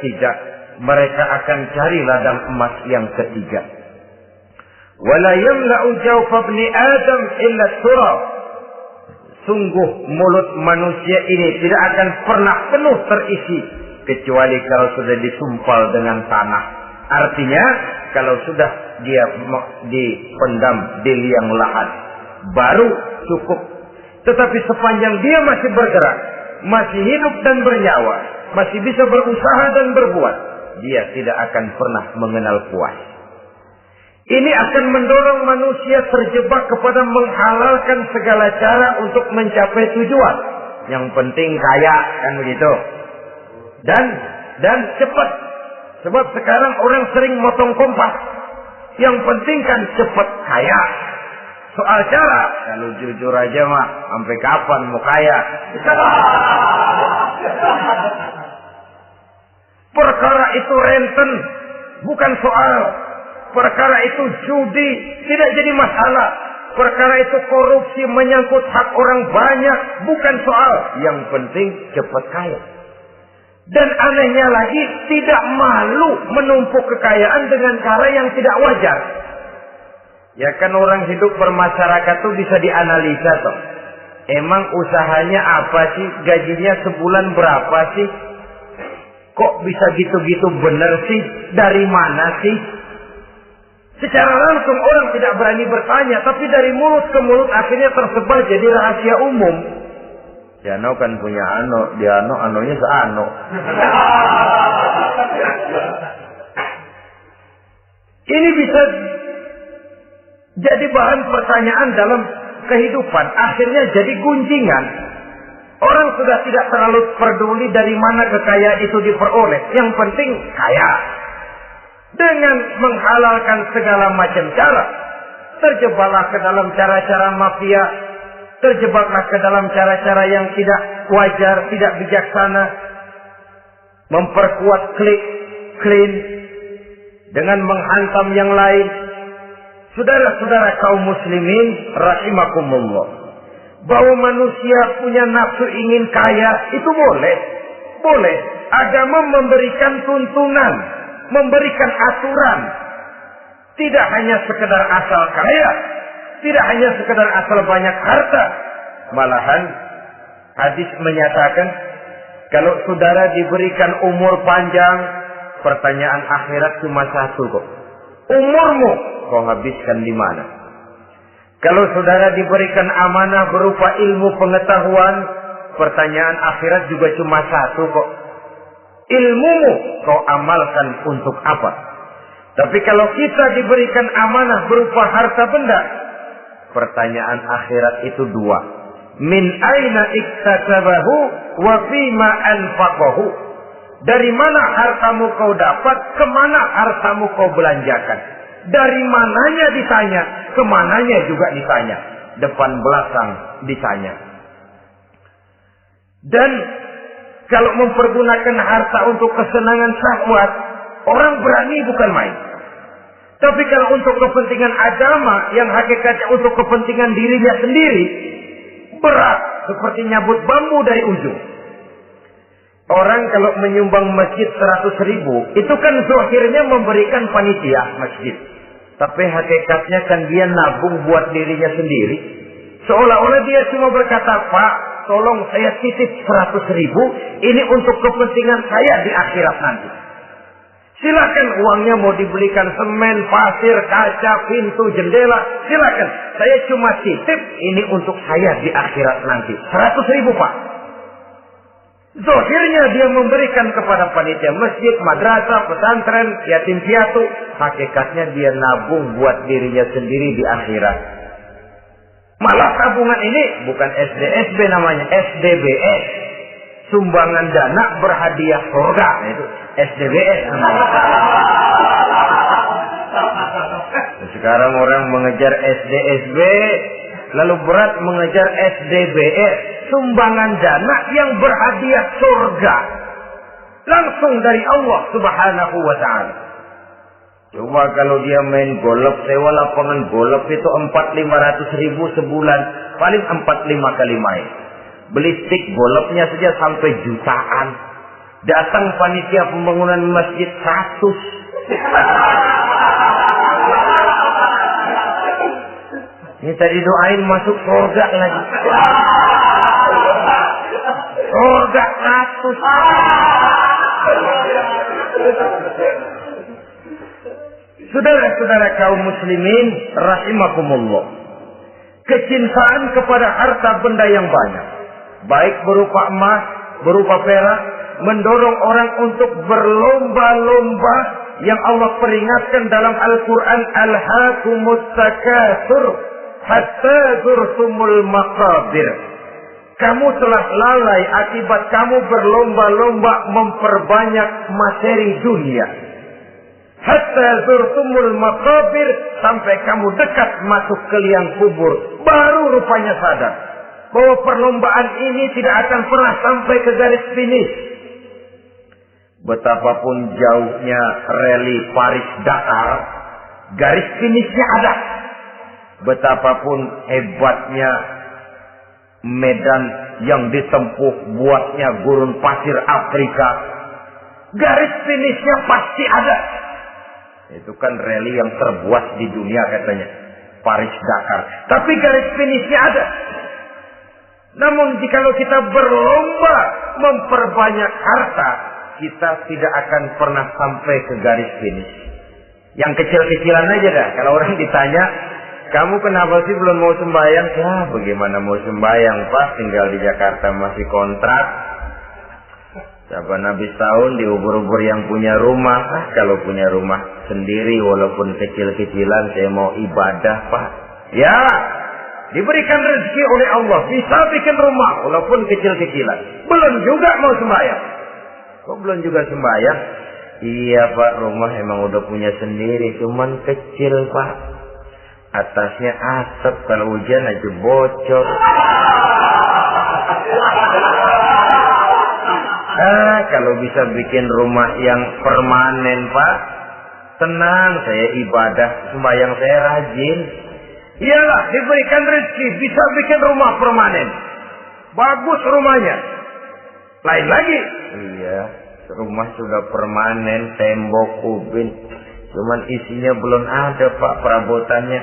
Tidak. Mereka akan cari ladang emas yang ketiga. Wala yamla'u jawfa ibni Adam illa turab. Sungguh mulut manusia ini tidak akan pernah penuh terisi kecuali kalau sudah disumpal dengan tanah. Artinya kalau sudah dia dipendam di liang lahat baru cukup. Tetapi sepanjang dia masih bergerak, masih hidup dan bernyawa, masih bisa berusaha dan berbuat, dia tidak akan pernah mengenal puas. Ini akan mendorong manusia terjebak kepada menghalalkan segala cara untuk mencapai tujuan. Yang penting kaya, kan begitu. Dan cepat. Sebab sekarang orang sering motong kompas. Yang penting kan cepat kaya. Soal cara, kalau jujur aja mah, sampai kapan mau kaya? Perkara itu renten, bukan soal. Perkara itu judi, tidak jadi masalah. Perkara itu korupsi menyangkut hak orang banyak, bukan soal. Yang penting cepat kaya. Dan anehnya lagi, tidak malu menumpuk kekayaan dengan cara yang tidak wajar. Ya kan orang hidup bermasyarakat tuh bisa dianalisa toh. Emang usahanya apa sih? Gajinya sebulan berapa sih? Kok bisa gitu-gitu bener sih? Dari mana sih? Secara langsung orang tidak berani bertanya, tapi dari mulut ke mulut akhirnya tersebar jadi rahasia umum. Jano kan punya ano, dia anonya seano. Ini bisa jadi bahan pertanyaan dalam kehidupan. Akhirnya jadi gunjingan. Orang sudah tidak terlalu peduli dari mana kekayaan itu diperoleh. Yang penting kaya. Dengan menghalalkan segala macam cara. Terjebaklah ke dalam cara-cara mafia. Terjebaklah ke dalam cara-cara yang tidak wajar, tidak bijaksana. Memperkuat klaim dengan menghantam yang lain. Saudara-saudara kaum muslimin rahimakumullah, bahwa manusia punya nafsu ingin kaya itu boleh. Boleh. Agama memberikan tuntunan, memberikan aturan. Tidak hanya sekedar asal kaya, tidak hanya sekedar asal banyak harta. Malahan hadis menyatakan kalau saudara diberikan umur panjang, pertanyaan akhirat cuma satu kok. Umurmu kau habiskan di mana? Kalau saudara diberikan amanah berupa ilmu pengetahuan, pertanyaan akhirat juga cuma satu kok. Ilmumu kau amalkan untuk apa? Tapi kalau kita diberikan amanah berupa harta benda, pertanyaan akhirat itu dua. Min aina iktasabahu wa fima anfaqahu. Dari mana hartamu kau dapat, kemana hartamu kau belanjakan. Dari mananya ditanya, kemananya juga ditanya. Depan belakang ditanya. Dan kalau mempergunakan harta untuk kesenangan syahwat, orang berani bukan main. Tapi kalau untuk kepentingan agama, yang hakikatnya untuk kepentingan dirinya sendiri, berat seperti nyabut bambu dari ujung. Orang kalau menyumbang masjid 100.000, itu kan zahirnya memberikan panitia masjid. Tapi hakikatnya kan dia nabung buat dirinya sendiri. Seolah-olah dia cuma berkata, Pak, tolong saya titip 100.000, ini untuk kepentingan saya di akhirat nanti. Silakan uangnya mau dibelikan semen, pasir, kaca, pintu, jendela. Silakan. Saya cuma titip ini untuk saya di akhirat nanti. 100.000 Pak. Zahirnya dia memberikan kepada panitia masjid, madrasah, pesantren, yatim piatu. Hakikatnya dia nabung buat dirinya sendiri di akhirat. Malah tabungan ini bukan SDSB namanya, SDBS. Sumbangan dana berhadiah surga. Itu SDBS namanya. Sekarang orang mengejar SDSB, lalu berat mengejar SDBS. Sumbangan dana yang berhadiah surga. Langsung dari Allah subhanahu wa ta'ala. Coba kalau dia main golf, sewa lapangan golf itu 400-500 ribu sebulan. Paling 4-5 kali main. Beli stick golfnya saja sampai jutaan. Datang panitia pembangunan masjid 100. Minta didoain masuk surga lagi. Surga 100. Saudara-saudara kaum muslimin rahimakumullah. Kecintaan kepada harta benda yang banyak, baik berupa emas, berupa perak, mendorong orang untuk berlomba-lomba yang Allah peringatkan dalam Al-Quran, Alhaakumut takatsur hatta zurtumul maqabir. Kamu telah lalai akibat kamu berlomba-lomba memperbanyak materi dunia. Hatta zurtumul maqabir, sampai kamu dekat masuk ke liang kubur, baru rupanya sadar bahwa perlombaan ini tidak akan pernah sampai ke garis finish. Betapapun jauhnya rally Paris-Dakar, garis finishnya ada. Betapapun hebatnya medan yang ditempuh buatnya gurun pasir Afrika, garis finishnya pasti ada. Itu kan rally yang terbuat di dunia katanya, Paris-Dakar. Tapi garis finishnya ada. Namun jikalau kita berlomba memperbanyak harta, kita tidak akan pernah sampai ke garis finish. Yang kecil-kecilan aja dah. Kalau orang ditanya, kamu kenapa sih belum mau sembahyang? Ya, bagaimana mau sembahyang, Pak? Tinggal di Jakarta masih kontrak. Saban habis tahun diubur-ubur yang punya rumah. Kalau punya rumah sendiri walaupun kecil-kecilan, saya mau ibadah, Pak. Ya, diberikan rezeki oleh Allah, bisa bikin rumah walaupun kecil-kecilan. Belum juga mau sembahyang. Kok belum juga sembahyang? Iya, Pak, rumah emang udah punya sendiri, cuman kecil, Pak. Atasnya asap, kalau hujan aja bocor. Kalau bisa bikin rumah yang permanen, Pak, tenang, saya ibadah, sembahyang saya rajin. Iyalah, diberikan rezeki, bisa bikin rumah permanen. Bagus rumahnya. Lain lagi. Iya, rumah sudah permanen, tembok, ubin. Cuman isinya belum ada, Pak, perabotannya.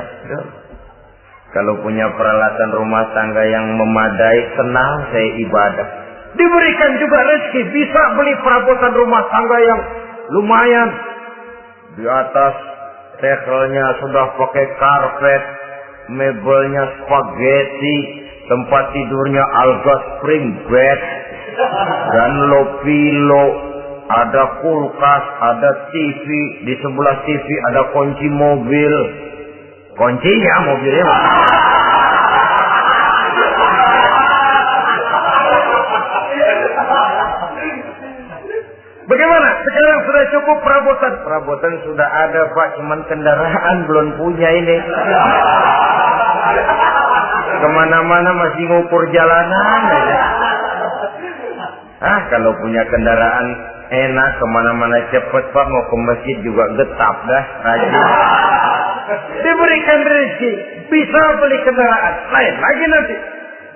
Kalau punya peralatan rumah tangga yang memadai, tenang, saya ibadah. Diberikan juga rezeki, bisa beli perabotan rumah tangga yang lumayan. Di atas tekelnya sudah pakai karpet, mebelnya spaghetti, tempat tidurnya alga spring bed, dan lo-pilo, ada kulkas, ada TV, di sebelah TV ada kunci mobil. Kuncinya mobilnya. Bagaimana? Sekarang sudah cukup perabotan? Perabotan sudah ada, Pak, cuman kendaraan belum punya ini. Kemana-mana masih ngukur jalanan aja. Kalau punya kendaraan enak, kemana-mana cepet, Pak, mau ke masjid juga getap dah, rajin. Diberikan rezeki, bisa beli kendaraan. Lain lagi nanti.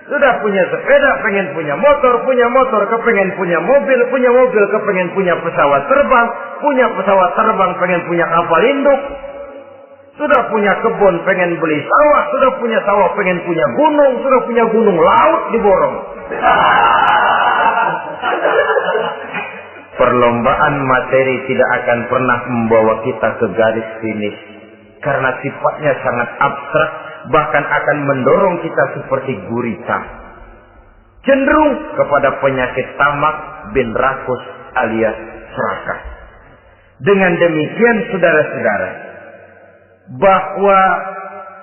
Sudah punya sepeda, pengen punya motor, kepengen punya mobil, kepengen punya pesawat terbang, pengen punya kapal induk. Sudah punya kebun, pengen beli sawah, sudah punya sawah, pengen punya gunung, sudah punya gunung, laut diborong. Perlombaan materi tidak akan pernah membawa kita ke garis finish. Karena sifatnya sangat abstrak, bahkan akan mendorong kita seperti gurita. Cenderung kepada penyakit tamak bin rakus alias serakah. Dengan demikian, saudara-saudara, bahwa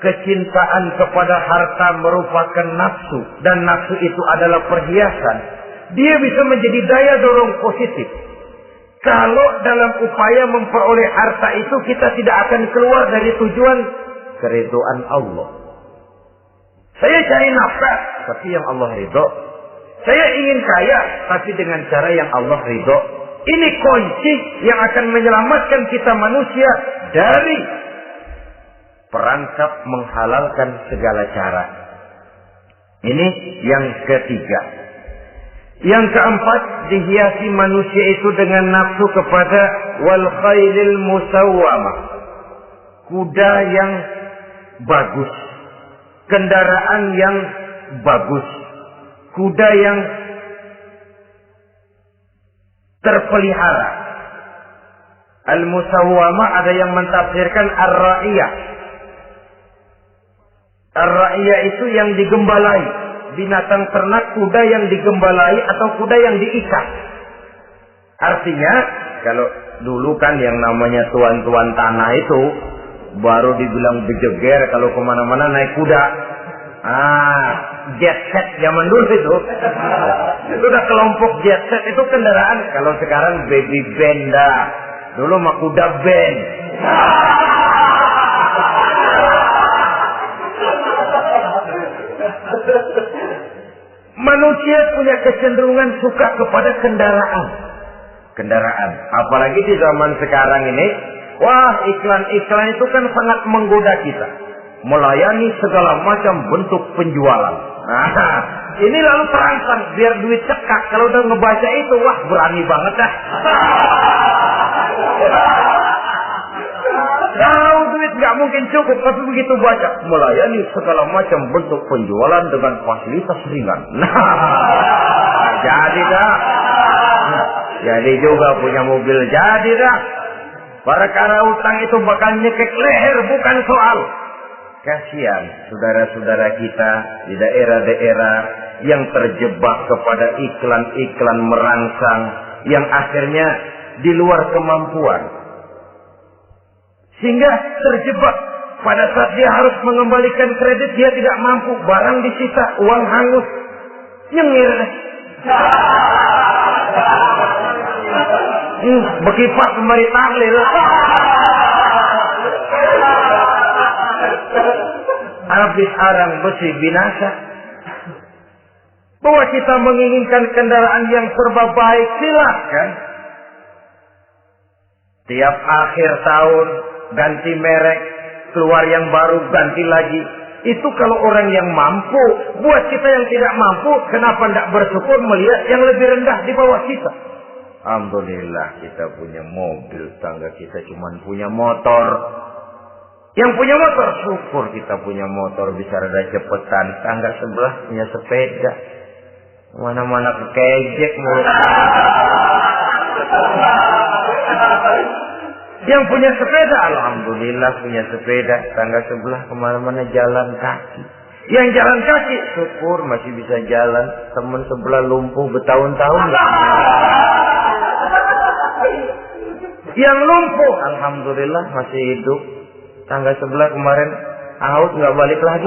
kecintaan kepada harta merupakan nafsu, dan nafsu itu adalah perhiasan, dia bisa menjadi daya dorong positif. Kalau dalam upaya memperoleh harta itu kita tidak akan keluar dari tujuan keridhaan Allah. Saya cari nafkah, tapi yang Allah ridho. Saya ingin kaya, tapi dengan cara yang Allah ridho. Ini kunci yang akan menyelamatkan kita manusia dari perangkap menghalalkan segala cara. Ini yang ketiga. Yang keempat, dihiasi manusia itu dengan nafsu kepada wal khailil musawwamah. Kuda yang bagus, kendaraan yang bagus, kuda yang terpelihara. Al-musawwamah ada yang mentafsirkan ar-ra'iyah. Ar-ra'iyah itu yang digembalai. Binatang ternak, kuda yang digembalai atau kuda yang diikat. Artinya, kalau dulu kan yang namanya tuan-tuan tanah itu baru dibilang bejeger kalau kemana-mana naik kuda. Jet set zaman dulu itu. Itu udah kelompok jet set, itu kendaraan. Kalau sekarang baby benda. Dulu mah kuda band. Manusia punya kecenderungan suka kepada kendaraan. Apalagi di zaman sekarang ini, wah, iklan-iklan itu kan sangat menggoda kita. Melayani segala macam bentuk penjualan. Ini lalu terangsang biar duit cekak. Kalau udah ngebaca itu, wah, berani banget dah. Tahu duit nggak mungkin cukup, tapi begitu baca melayani segala macam bentuk penjualan dengan fasilitas ringan. Jadi dah. Jadi juga punya mobil, jadi dah. Perkara utang itu bakal nyekek leher, bukan soal. Kasihan saudara-saudara kita di daerah-daerah yang terjebak kepada iklan-iklan merangsang yang akhirnya di luar kemampuan. Sehingga terjebak pada saat dia harus mengembalikan kredit, dia tidak mampu, barang disita, uang hangus, nyengir. Bekipak kembali tahlil. Habis arang besi binasa. Bahwa kita menginginkan kendaraan yang serba baik, silahkan. Tiap akhir tahun ganti merek, keluar yang baru, ganti lagi. Itu kalau orang yang mampu. Buat kita yang tidak mampu, kenapa tidak bersyukur melihat yang lebih rendah di bawah kita? Alhamdulillah kita punya mobil, tangga kita cuma punya motor. Yang punya motor, syukur kita punya motor bisa rada cepetan. Tangga sebelah punya sepeda. Mana-mana kekejek mulu. Yang punya sepeda, alhamdulillah punya sepeda. Tangga sebelah kemana-mana jalan kaki. Yang jalan kaki, syukur masih bisa jalan. Teman sebelah lumpuh bertahun-tahun. Yang lumpuh, alhamdulillah masih hidup. Tangga sebelah kemarin out nggak balik lagi.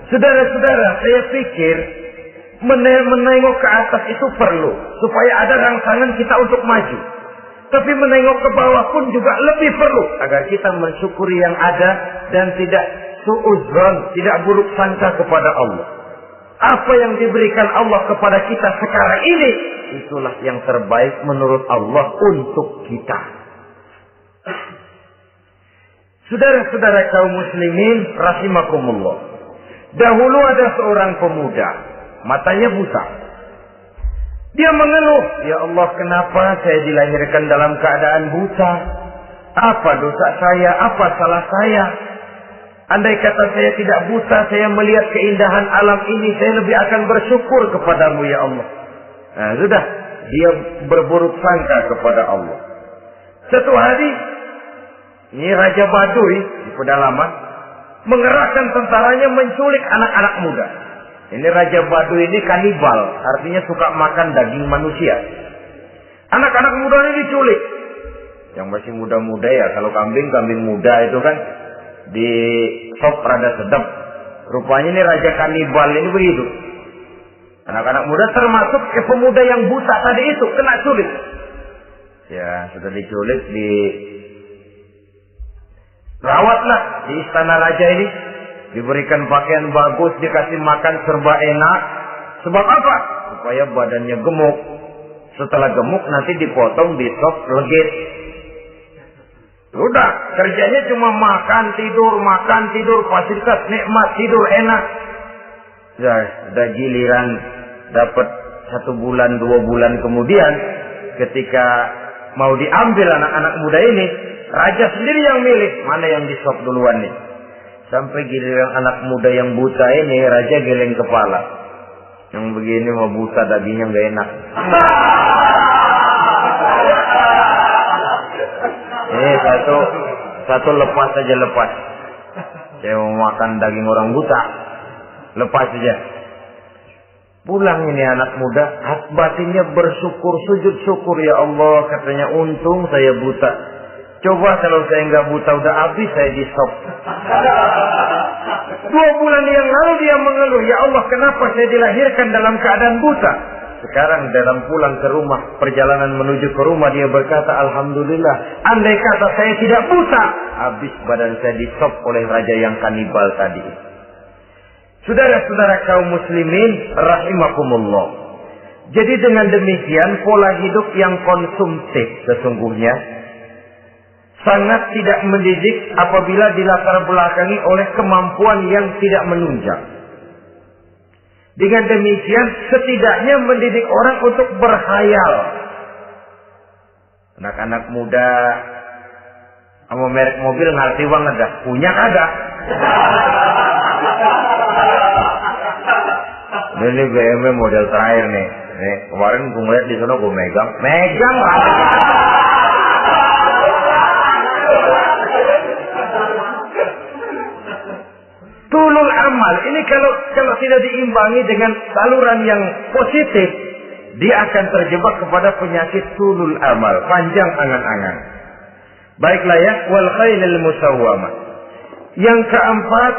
Saudara-saudara, saya pikir menengok ke atas itu perlu supaya ada rangsangan kita untuk maju. Tapi menengok ke bawah pun juga lebih perlu agar kita mensyukuri yang ada dan tidak suudzon, tidak buruk sangka kepada Allah. Apa yang diberikan Allah kepada kita sekarang ini, itulah yang terbaik menurut Allah untuk kita. Saudara-saudara kaum muslimin rahimakumullah. Dahulu ada seorang pemuda, matanya buta. Dia mengeluh, ya Allah, kenapa saya dilahirkan dalam keadaan buta? Apa dosa saya? Apa salah saya? Andai kata saya tidak buta, saya melihat keindahan alam ini, saya lebih akan bersyukur kepadamu ya Allah. Nah, sudah, dia berburuk sangka kepada Allah. Satu hari, ini Raja Baduy di pedalaman mengerahkan tentaranya menculik anak-anak muda. Ini Raja Baduy ini kanibal, artinya suka makan daging manusia. Anak-anak muda ini diculik. Yang masih muda-muda ya, kalau kambing muda itu kan di sop rada sedap. Rupanya ini Raja kanibal ini begitu. Anak-anak muda termasuk pemuda yang buta tadi itu kena culik. Ya, sudah diculik, rawatlah di istana raja ini, diberikan pakaian bagus, dikasih makan serba enak. Sebab apa? Supaya badannya gemuk. Setelah gemuk nanti dipotong di sop legit. Udah, kerjanya cuma makan tidur, fasilitas nikmat, tidur enak. Ya, udah giliran dapat 1 bulan 2 bulan kemudian, ketika mau diambil anak-anak muda ini, raja sendiri yang milih mana yang disop duluan nih. Sampai giliran anak muda yang buta ini, raja geleng kepala. Yang begini mau buta, dagingnya nggak enak. Satu lepas saja, lepas. Saya mau makan daging orang buta, lepas saja. Pulang ini anak muda, batinnya bersyukur, sujud syukur, ya Allah, katanya untung saya buta. Coba kalau saya nggak buta udah habis saya di stop. 2 bulan yang lalu dia mengeluh, ya Allah, kenapa saya dilahirkan dalam keadaan buta? Sekarang dalam pulang ke rumah, perjalanan menuju ke rumah, dia berkata, alhamdulillah, andai kata saya tidak buta, habis badan saya di stop oleh raja yang kanibal tadi. Saudara-saudara kaum muslimin rahimakumullah. Jadi dengan demikian pola hidup yang konsumtif sesungguhnya sangat tidak mendidik apabila dilatar belakangi oleh kemampuan yang tidak menunjang. Dengan demikian setidaknya mendidik orang untuk berkhayal. Anak-anak muda sama merek mobil ngerti banget dah, punya kagak? Ini BMW model terakhir nih. Nih, kemarin gue ngeliat di sana gue megang. amal ini kalau tidak diimbangi dengan saluran yang positif, dia akan terjebak kepada penyakit tulul amal, panjang angan-angan. Baiklah ya, wal khailil musawwamah. Yang keempat,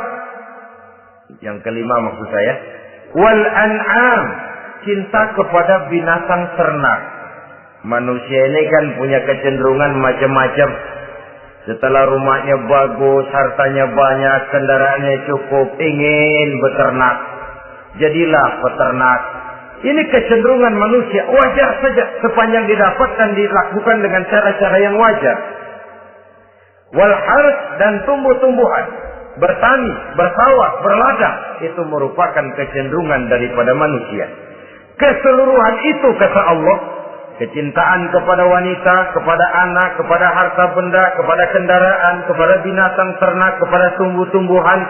yang kelima maksud saya, wal an'am, cinta kepada binatang ternak. Manusia ini kan punya kecenderungan macam-macam. Setelah rumahnya bagus, hartanya banyak, kendaraannya cukup, ingin beternak. Jadilah peternak. Ini kecenderungan manusia, wajar saja sepanjang didapatkan dilakukan dengan cara-cara yang wajar. Wal harth, dan tumbuh-tumbuhan, bertani, bersawah, berladang, itu merupakan kecenderungan daripada manusia. Keseluruhan itu kata Allah, kecintaan kepada wanita, kepada anak, kepada harta benda, kepada kendaraan, kepada binatang ternak, kepada tumbuh-tumbuhan,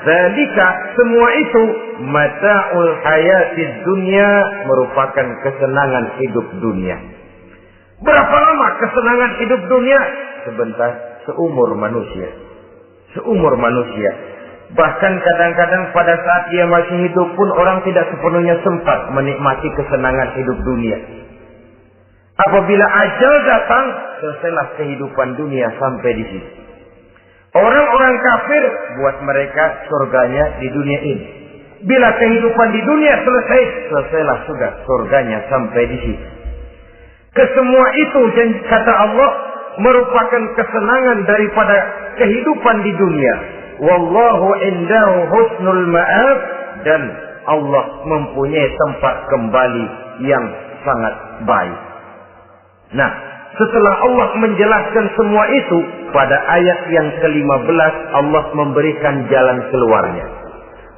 zalika, semua itu mata'ul hayatid dunya, merupakan kesenangan hidup dunia. Berapa lama kesenangan hidup dunia? Sebentar, seumur manusia. Seumur manusia. Bahkan kadang-kadang pada saat dia masih hidup pun orang tidak sepenuhnya sempat menikmati kesenangan hidup dunia. Apabila ajal datang, selesailah kehidupan dunia sampai di sini. Orang-orang kafir, buat mereka surganya di dunia ini. Bila kehidupan di dunia selesai, selesailah sudah surganya sampai di sini. Kesemua itu, kata Allah, merupakan kesenangan daripada kehidupan di dunia. Wallahu indahu husnul ma'ab, dan Allah mempunyai tempat kembali yang sangat baik. Nah, setelah Allah menjelaskan semua itu, pada ayat yang ke-15 Allah memberikan jalan keluarnya.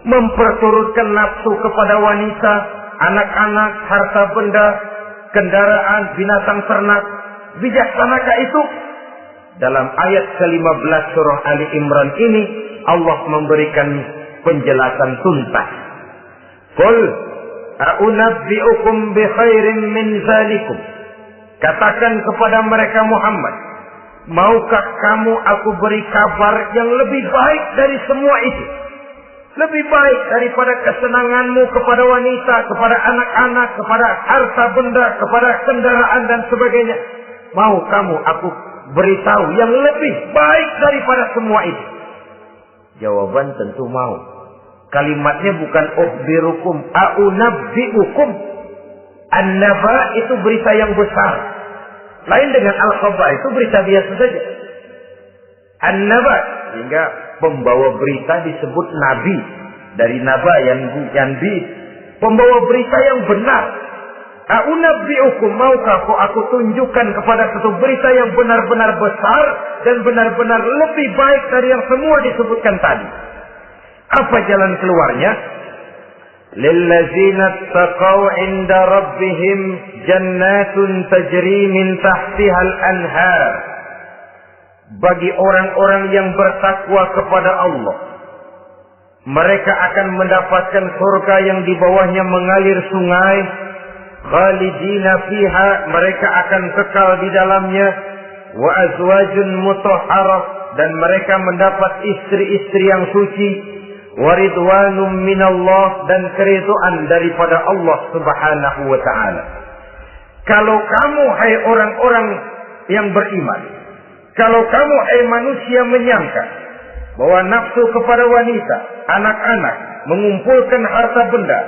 Memperturutkan nafsu kepada wanita, anak-anak, harta benda, kendaraan, binatang ternak. Bijaksanakah itu? Dalam ayat ke-15 surah Ali Imran ini, Allah memberikan penjelasan tuntas. Qul a'unabbi'ukum bi khairin min zalikum. Katakan kepada mereka Muhammad, maukah kamu aku beri kabar yang lebih baik dari semua itu? Lebih baik daripada kesenanganmu kepada wanita, kepada anak-anak, kepada harta benda, kepada kendaraan dan sebagainya. Mau kamu aku beritahu yang lebih baik daripada semua itu? Jawaban tentu mau. Kalimatnya bukan ukhbirukum, a'unabbi'ukum. An-naba itu berita yang besar. Lain dengan al-khabar, itu berita biasa saja. An-naba, sehingga pembawa berita disebut nabi. Dari naba yang bi, pembawa berita yang benar. A'unabbi'ukum, maukah aku tunjukkan kepada satu berita yang benar-benar besar dan benar-benar lebih baik dari yang semua disebutkan tadi. Apa jalan keluarnya? Lillazina taqaw 'inda rabbihim jannatun tajri min tahtiha al-anhar. Bagi orang-orang yang bertakwa kepada Allah, mereka akan mendapatkan surga yang di bawahnya mengalir sungai. Khalidina fiha, mereka akan kekal di dalamnya. Wa azwajun mutahharah, dan mereka mendapat istri-istri yang suci. Waridwanum minallah, dan keridhaan daripada Allah subhanahu wa ta'ala. Kalau kamu hai orang-orang yang beriman, kalau kamu hai manusia menyangka bahwa nafsu kepada wanita, anak-anak, mengumpulkan harta benda,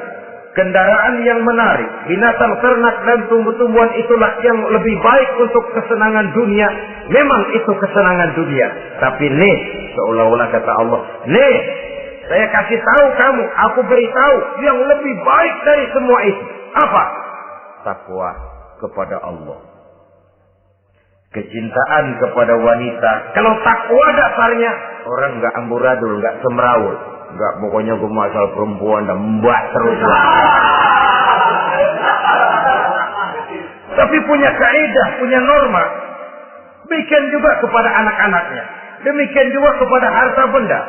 kendaraan yang menarik, binatang ternak dan tumbuh-tumbuhan itulah yang lebih baik untuk kesenangan dunia, memang itu kesenangan dunia. Tapi nih, seolah-olah kata Allah, nih, saya kasih tahu kamu, aku beritahu yang lebih baik dari semua itu. Apa? Takwa kepada Allah. Kecintaan kepada wanita. Kalau takwa dasarnya, orang nggak amburadul, nggak semrawut, nggak pokoknya gue masal perempuan dan mbak terus. Tapi punya kaidah, punya norma. Demikian juga kepada anak-anaknya. Demikian juga kepada harta benda.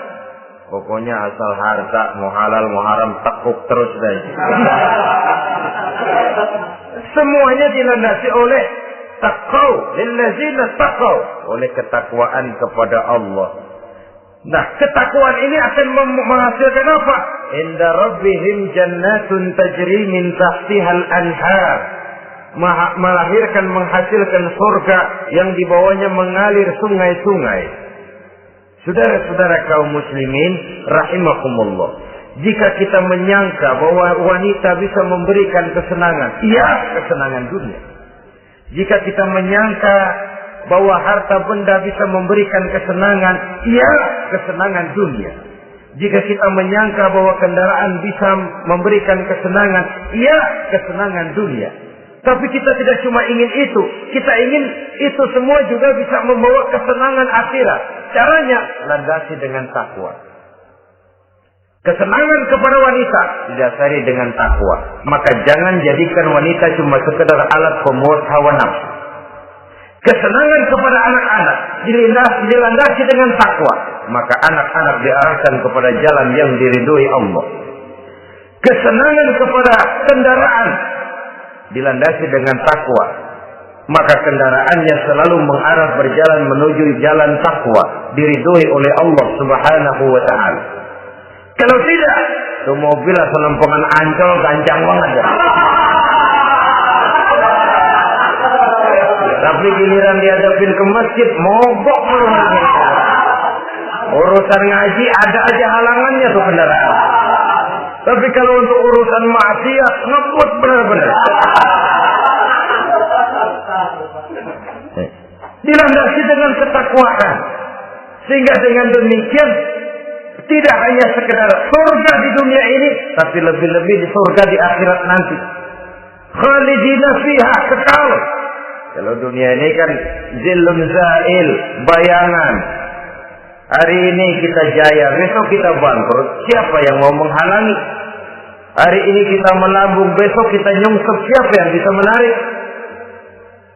Pokoknya asal harta, mau halal, mau haram, tekuk terus deh. Semuanya dilandasi oleh taqaw, lillazina taqaw, oleh ketakwaan kepada Allah. Nah, ketakwaan ini akan menghasilkan apa? Inda rabbihim jannatun tajri min tahtihal anhar. Menghasilkan surga yang di bawahnya mengalir sungai-sungai. Saudara-saudara kaum muslimin rahimakumullah, jika kita menyangka bahwa wanita bisa memberikan kesenangan, iya, kesenangan dunia. Jika kita menyangka bahwa harta benda bisa memberikan kesenangan, iya, kesenangan dunia. Jika kita menyangka bahwa kendaraan bisa memberikan kesenangan, iya, kesenangan dunia. Tapi kita tidak cuma ingin itu, kita ingin itu semua juga bisa membawa kesenangan akhirat. Caranya landasi dengan takwa. Kesenangan kepada wanita didasari dengan takwa. Maka jangan jadikan wanita cuma sekedar alat pemuas hawa nafsu. Kesenangan kepada anak-anak dilandasi dengan takwa. Maka anak-anak diarahkan kepada jalan yang diridhoi Allah. Kesenangan kepada kendaraan dilandasi dengan takwa. Maka kendaraannya selalu mengarah berjalan menuju jalan takwa, diridhoi oleh Allah Subhanahu wa taala. Kalau tidak, tuh mobil selempengan Ancol gancang banget ya. Tapi giliran dihadapin ke masjid, mogok malah. Urusan ngaji ada aja halangannya tuh kendaraan. Tapi kalau untuk urusan maksiat, ngebut benar-benar. Dilandasi dengan ketakwaan. Sehingga dengan demikian tidak hanya sekedar surga di dunia ini, tapi lebih-lebih di surga di akhirat nanti. Khalidina fiha, kekal. Kalau dunia ini kan zillun zail, bayangan. Hari ini kita jaya, besok kita bangkrut. Siapa yang mau menghalangi? Hari ini kita melambung, besok kita nyungsep. Siapa yang bisa menarik?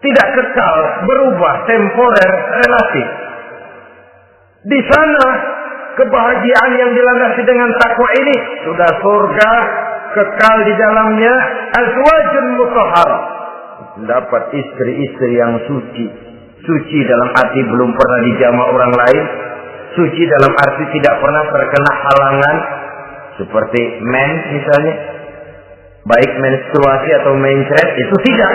Tidak kekal, berubah, temporer, relatif. Di sana kebahagiaan yang dilandasi dengan takwa ini sudah surga, kekal di dalamnya, azwajun mutahharah. Dapat istri-istri yang suci. Suci dalam arti belum pernah dijamah orang lain. Suci dalam arti tidak pernah terkena halangan. Seperti mens misalnya. Baik menstruasi atau mencret, itu tidak.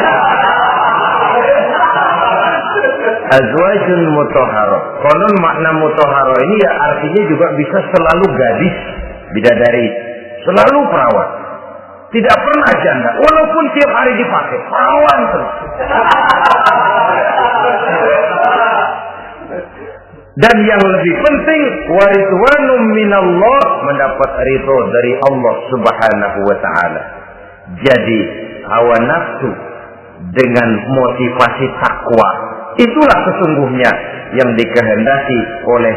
Azwajun mutahharah. Konon makna mutahharah ini ya artinya juga bisa selalu gadis, bidadari, selalu perawat. Tidak pernah janda, walaupun tiap hari dipakai, perawan terus. Dan yang lebih penting, waridwanum minallah, mendapat ridho dari Allah Subhanahu wa taala. Jadi hawa nafsu dengan motivasi takwa, itulah sesungguhnya yang dikehendaki oleh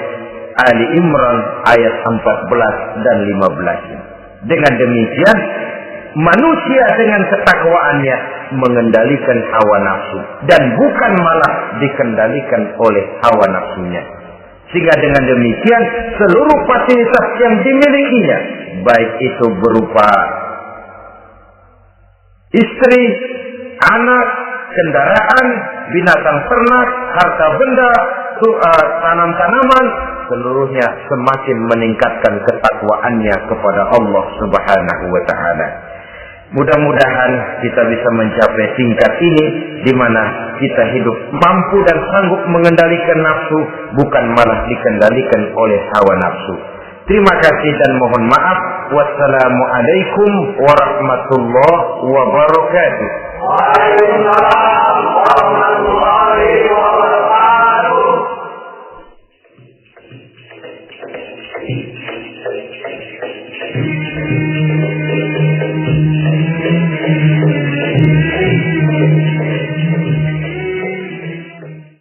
Ali Imran ayat 14 dan 15. Dengan demikian, manusia dengan ketakwaannya mengendalikan hawa nafsu dan bukan malah dikendalikan oleh hawa nafsunya. Sehingga dengan demikian seluruh fasilitas yang dimilikinya, baik itu berupa istri, anak, kendaraan, binatang ternak, harta benda, tanam-tanaman, seluruhnya semakin meningkatkan ketakwaannya kepada Allah Subhanahu wa taala. Mudah-mudahan kita bisa mencapai tingkat ini di mana kita hidup mampu dan sanggup mengendalikan nafsu, bukan malah dikendalikan oleh hawa nafsu. Terima kasih dan mohon maaf. Wassalamualaikum warahmatullahi wabarakatuh. Waalaikumsalam warahmatullahi wabarakatuh.